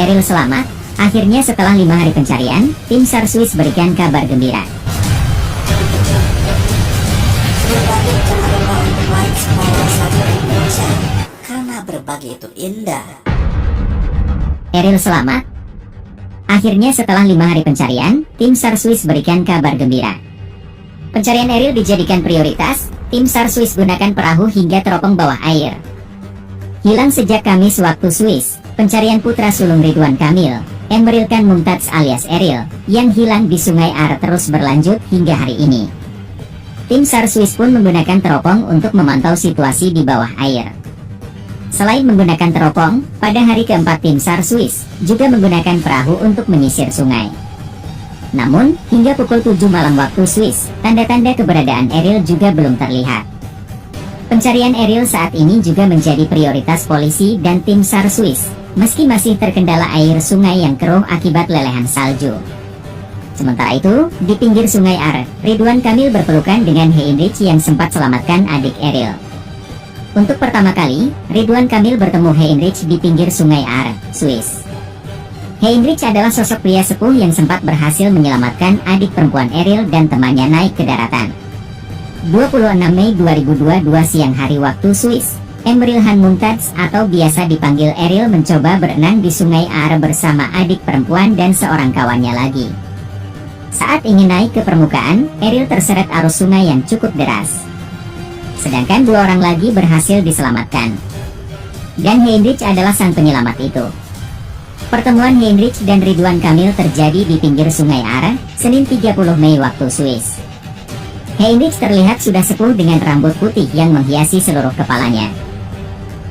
Ariel selamat. Akhirnya setelah 5 hari pencarian, tim SAR Swiss berikan kabar gembira. Karena berbagi itu indah. Ariel selamat. Akhirnya setelah 5 hari pencarian, tim SAR Swiss berikan kabar gembira. Pencarian Ariel dijadikan prioritas. Tim SAR Swiss gunakan perahu hingga teropong bawah air. Hilang sejak Kamis waktu Swiss. Pencarian putra sulung Ridwan Kamil, Emril Khan Mumtaz alias Ariel, yang hilang di Sungai Are terus berlanjut hingga hari ini. Tim SAR Swiss pun menggunakan teropong untuk memantau situasi di bawah air. Selain menggunakan teropong, pada hari keempat tim SAR Swiss juga menggunakan perahu untuk menyisir sungai. Namun, hingga pukul 7 malam waktu Swiss, tanda-tanda keberadaan Ariel juga belum terlihat. Pencarian Ariel saat ini juga menjadi prioritas polisi dan tim SAR Swiss, meski masih terkendala air sungai yang keruh akibat lelehan salju. Sementara itu, di pinggir Sungai Are, Ridwan Kamil berpelukan dengan Heinrich yang sempat selamatkan adik Ariel. Untuk pertama kali, Ridwan Kamil bertemu Heinrich di pinggir Sungai Are, Swiss. Heinrich adalah sosok pria sepuh yang sempat berhasil menyelamatkan adik perempuan Ariel dan temannya naik ke daratan. 26 Mei 2022 siang hari waktu Swiss, Emril Khan Mumtaz atau biasa dipanggil Ariel mencoba berenang di Sungai Are bersama adik perempuan dan seorang kawannya lagi. Saat ingin naik ke permukaan, Ariel terseret arus sungai yang cukup deras. Sedangkan 2 orang lagi berhasil diselamatkan. Dan Heinrich adalah sang penyelamat itu. Pertemuan Heinrich dan Ridwan Kamil terjadi di pinggir Sungai Are, Senin 30 Mei waktu Swiss. Heinrich terlihat sudah sepuh dengan rambut putih yang menghiasi seluruh kepalanya.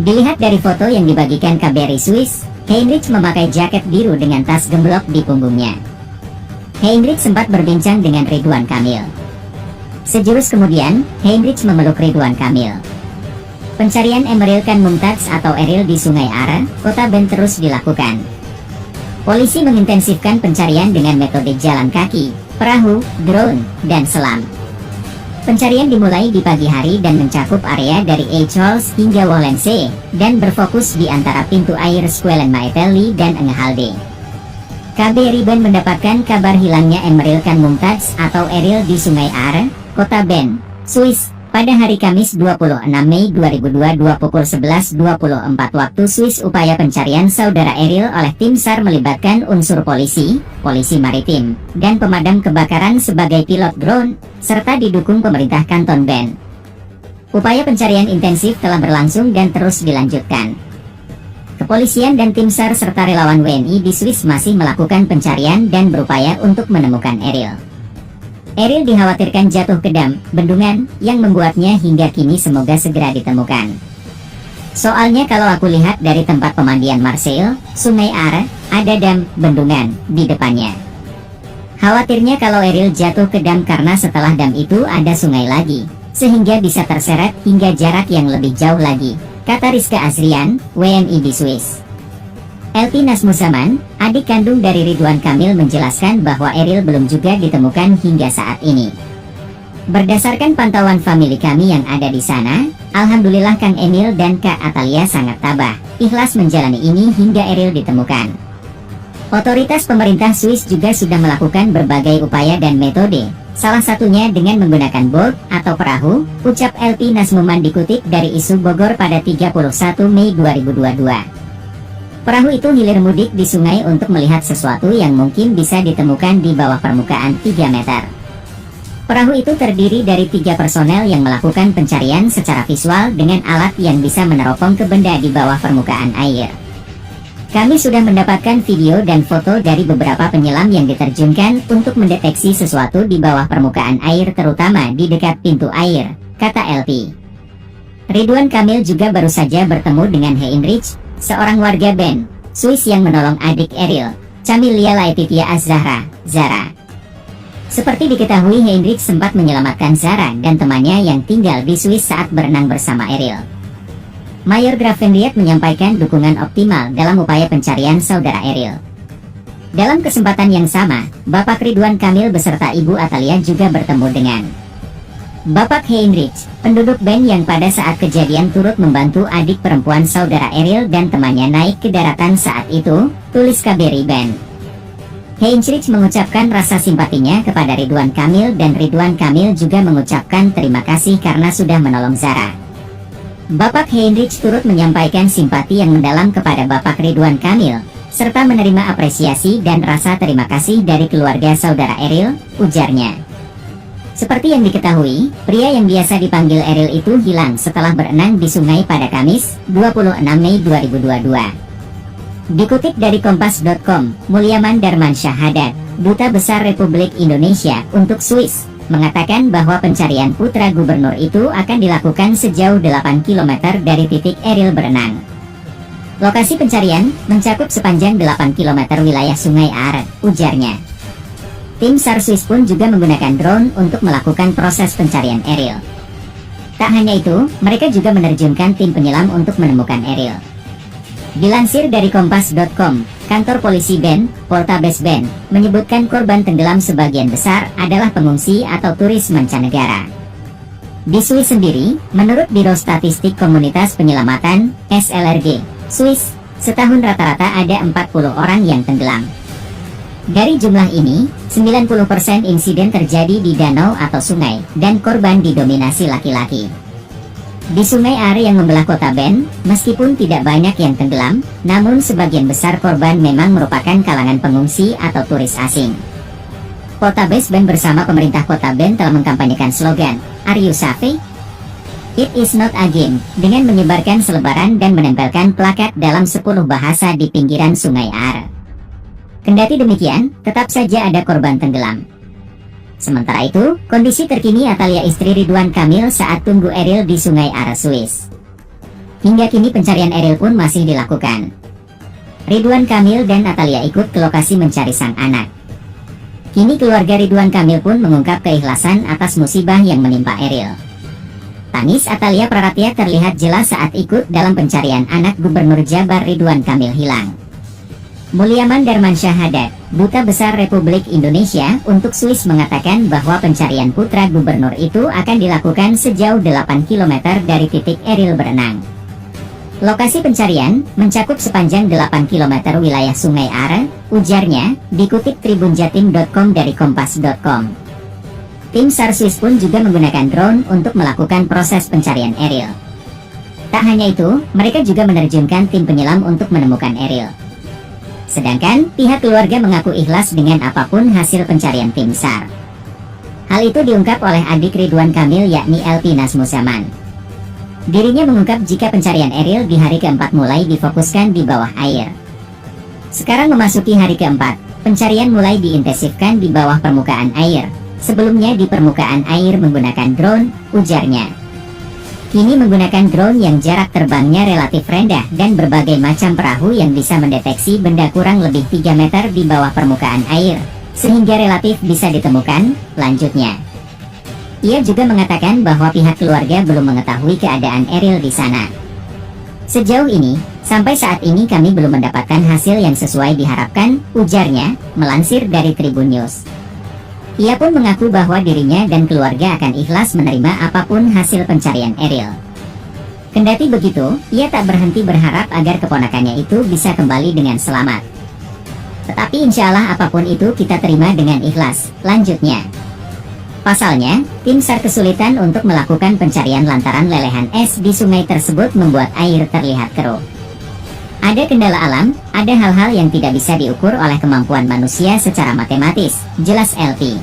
Dilihat dari foto yang dibagikan KBRI Swiss, Heinrich memakai jaket biru dengan tas gemblok di punggungnya. Heinrich sempat berbincang dengan Ridwan Kamil. Sejurus kemudian, Heinrich memeluk Ridwan Kamil. Pencarian Emril Khan Mumtaz atau Ariel di Sungai Are, Kota Bend terus dilakukan. Polisi mengintensifkan pencarian dengan metode jalan kaki, perahu, drone, dan selam. Pencarian dimulai di pagi hari dan mencakup area dari Eichholz hingga Wollensee, dan berfokus di antara pintu air Squelen Maetelli dan Engehalde. KBRI Bend mendapatkan kabar hilangnya Emril Khan Mumtaz atau Ariel di Sungai Are, Kota Bend, Swiss, pada hari Kamis 26 Mei 2022 pukul 11.24 waktu Swiss. Upaya pencarian saudara Ariel oleh tim SAR melibatkan unsur polisi, polisi maritim, dan pemadam kebakaran sebagai pilot drone, serta didukung pemerintah Kanton Bend. Upaya pencarian intensif telah berlangsung dan terus dilanjutkan. Kepolisian dan tim SAR serta relawan WNI di Swiss masih melakukan pencarian dan berupaya untuk menemukan Ariel. Ariel dikhawatirkan jatuh ke dam, bendungan, yang membuatnya hingga kini semoga segera ditemukan. Soalnya kalau aku lihat dari tempat pemandian Marseille, Sungai Are, ada dam, bendungan, di depannya. Khawatirnya kalau Ariel jatuh ke dam karena setelah dam itu ada sungai lagi, sehingga bisa terseret hingga jarak yang lebih jauh lagi, kata Rizka Azrian, WNI di Swiss. Elti Nasmuzaman, adik kandung dari Ridwan Kamil menjelaskan bahwa Ariel belum juga ditemukan hingga saat ini. Berdasarkan pantauan famili kami yang ada di sana, alhamdulillah Kang Emil dan Kak Atalia sangat tabah, ikhlas menjalani ini hingga Ariel ditemukan. Otoritas pemerintah Swiss juga sudah melakukan berbagai upaya dan metode, salah satunya dengan menggunakan boat atau perahu, ucap Elti Nasmuman dikutip dari Isu Bogor pada 31 Mei 2022. Perahu itu hilir mudik di sungai untuk melihat sesuatu yang mungkin bisa ditemukan di bawah permukaan 3 meter. Perahu itu terdiri dari 3 personel yang melakukan pencarian secara visual dengan alat yang bisa meneropong ke benda di bawah permukaan air. Kami sudah mendapatkan video dan foto dari beberapa penyelam yang diterjunkan untuk mendeteksi sesuatu di bawah permukaan air, terutama di dekat pintu air, kata LP. Ridwan Kamil juga baru saja bertemu dengan Heinrich, seorang warga Bend, Swiss yang menolong adik Ariel, Camilia Laetitia Az-Zahra, Zara. Seperti diketahui, Heinrich sempat menyelamatkan Zara dan temannya yang tinggal di Swiss saat berenang bersama Ariel. Mayor Gravenriet menyampaikan dukungan optimal dalam upaya pencarian saudara Ariel. Dalam kesempatan yang sama, Bapak Ridwan Kamil beserta Ibu Atalia juga bertemu dengan Bapak Heinrich, penduduk band yang pada saat kejadian turut membantu adik perempuan saudara Ariel dan temannya naik ke daratan saat itu, tulis KBRI Band. Heinrich mengucapkan rasa simpatinya kepada Ridwan Kamil dan Ridwan Kamil juga mengucapkan terima kasih karena sudah menolong Zara. Bapak Heinrich turut menyampaikan simpati yang mendalam kepada Bapak Ridwan Kamil, serta menerima apresiasi dan rasa terima kasih dari keluarga saudara Ariel, ujarnya. Seperti yang diketahui, pria yang biasa dipanggil Ariel itu hilang setelah berenang di sungai pada Kamis, 26 Mei 2022. Dikutip dari Kompas.com, Mulyaman Darmansyah Haddad, Duta Besar Republik Indonesia untuk Swiss, mengatakan bahwa pencarian putra gubernur itu akan dilakukan sejauh 8 km dari titik Ariel berenang. Lokasi pencarian mencakup sepanjang 8 km wilayah Sungai Are, ujarnya. Tim SAR Swiss pun juga menggunakan drone untuk melakukan proses pencarian Ariel. Tak hanya itu, mereka juga menerjunkan tim penyelam untuk menemukan Ariel. Dilansir dari Kompas.com, kantor polisi Band, Poltabes Band, menyebutkan korban tenggelam sebagian besar adalah pengungsi atau turis mancanegara. Di Swiss sendiri, menurut Biro Statistik Komunitas Penyelamatan, SLRG, Swiss, setahun rata-rata ada 40 orang yang tenggelam. Dari jumlah ini, 90% insiden terjadi di danau atau sungai, dan korban didominasi laki-laki. Di Sungai Are yang membelah kota Bend, meskipun tidak banyak yang tenggelam, namun sebagian besar korban memang merupakan kalangan pengungsi atau turis asing. Poltabes Bend bersama pemerintah kota Bend telah mengkampanyekan slogan, "Are you safe? It is not a game," dengan menyebarkan selebaran dan menempelkan plakat dalam 10 bahasa di pinggiran Sungai Are. Kendati demikian, tetap saja ada korban tenggelam. Sementara itu, kondisi terkini Atalia istri Ridwan Kamil saat tunggu Ariel di Sungai Are, Swiss. Hingga kini pencarian Ariel pun masih dilakukan. Ridwan Kamil dan Atalia ikut ke lokasi mencari sang anak. Kini keluarga Ridwan Kamil pun mengungkap keikhlasan atas musibah yang menimpa Ariel. Tangis Atalia Praratia terlihat jelas saat ikut dalam pencarian anak Gubernur Jabar Ridwan Kamil hilang. Mulyaman Darmansyah Haddad, Duta Besar Republik Indonesia untuk Swiss mengatakan bahwa pencarian putra gubernur itu akan dilakukan sejauh 8 km dari titik Ariel berenang. Lokasi pencarian mencakup sepanjang 8 km wilayah Sungai Are, ujarnya, dikutip tribunjatim.com dari Kompas.com. Tim SAR Swiss pun juga menggunakan drone untuk melakukan proses pencarian Ariel. Tak hanya itu, mereka juga menerjunkan tim penyelam untuk menemukan Ariel. Sedangkan, pihak keluarga mengaku ikhlas dengan apapun hasil pencarian tim SAR. Hal itu diungkap oleh adik Ridwan Kamil yakni LP Nasmusaman. Dirinya mengungkap jika pencarian Ariel di hari keempat mulai difokuskan di bawah air. Sekarang memasuki hari keempat, pencarian mulai diintensifkan di bawah permukaan air. Sebelumnya di permukaan air menggunakan drone, ujarnya. Kini menggunakan drone yang jarak terbangnya relatif rendah dan berbagai macam perahu yang bisa mendeteksi benda kurang lebih 3 meter di bawah permukaan air, sehingga relatif bisa ditemukan, lanjutnya. Ia juga mengatakan bahwa pihak keluarga belum mengetahui keadaan Ariel di sana. Sejauh ini, sampai saat ini kami belum mendapatkan hasil yang sesuai diharapkan, ujarnya, melansir dari Tribun News. Ia pun mengaku bahwa dirinya dan keluarga akan ikhlas menerima apapun hasil pencarian Ariel. Kendati begitu, ia tak berhenti berharap agar keponakannya itu bisa kembali dengan selamat. Tetapi insya Allah apapun itu kita terima dengan ikhlas, lanjutnya. Pasalnya, tim SAR kesulitan untuk melakukan pencarian lantaran lelehan es di sungai tersebut membuat air terlihat keruh. Ada kendala alam, ada hal-hal yang tidak bisa diukur oleh kemampuan manusia secara matematis, jelas LP.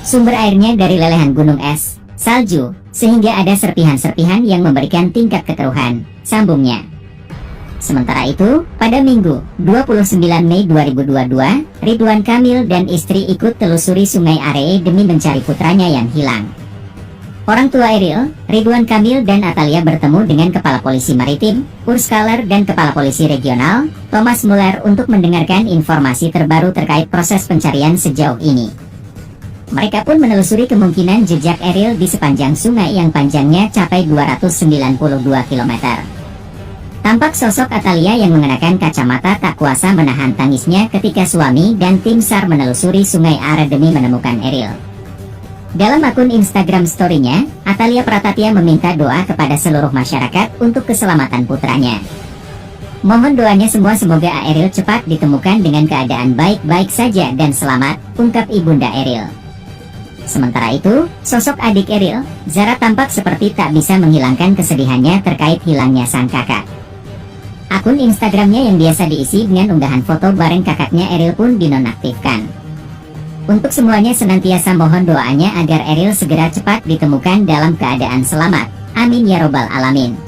Sumber airnya dari lelehan gunung es, salju, sehingga ada serpihan-serpihan yang memberikan tingkat kekeruhan, sambungnya. Sementara itu, pada Minggu, 29 Mei 2022, Ridwan Kamil dan istri ikut telusuri Sungai Are demi mencari putranya yang hilang. Orang tua Ariel, Ridwan Kamil dan Atalia bertemu dengan Kepala Polisi Maritim, Urs Kaller dan Kepala Polisi Regional, Thomas Muller untuk mendengarkan informasi terbaru terkait proses pencarian sejauh ini. Mereka pun menelusuri kemungkinan jejak Ariel di sepanjang sungai yang panjangnya capai 292 km. Tampak sosok Atalia yang mengenakan kacamata tak kuasa menahan tangisnya ketika suami dan tim SAR menelusuri Sungai Are demi menemukan Ariel. Dalam akun Instagram story-nya, Atalia Pratatya meminta doa kepada seluruh masyarakat untuk keselamatan putranya. Mohon doanya semua semoga Eril cepat ditemukan dengan keadaan baik-baik saja dan selamat, ungkap Ibunda Eril. Sementara itu, sosok adik Eril, Zara tampak seperti tak bisa menghilangkan kesedihannya terkait hilangnya sang kakak. Akun Instagramnya yang biasa diisi dengan unggahan foto bareng kakaknya Eril pun dinonaktifkan. Untuk semuanya senantiasa mohon doanya agar Eril segera cepat ditemukan dalam keadaan selamat. Amin ya robbal alamin.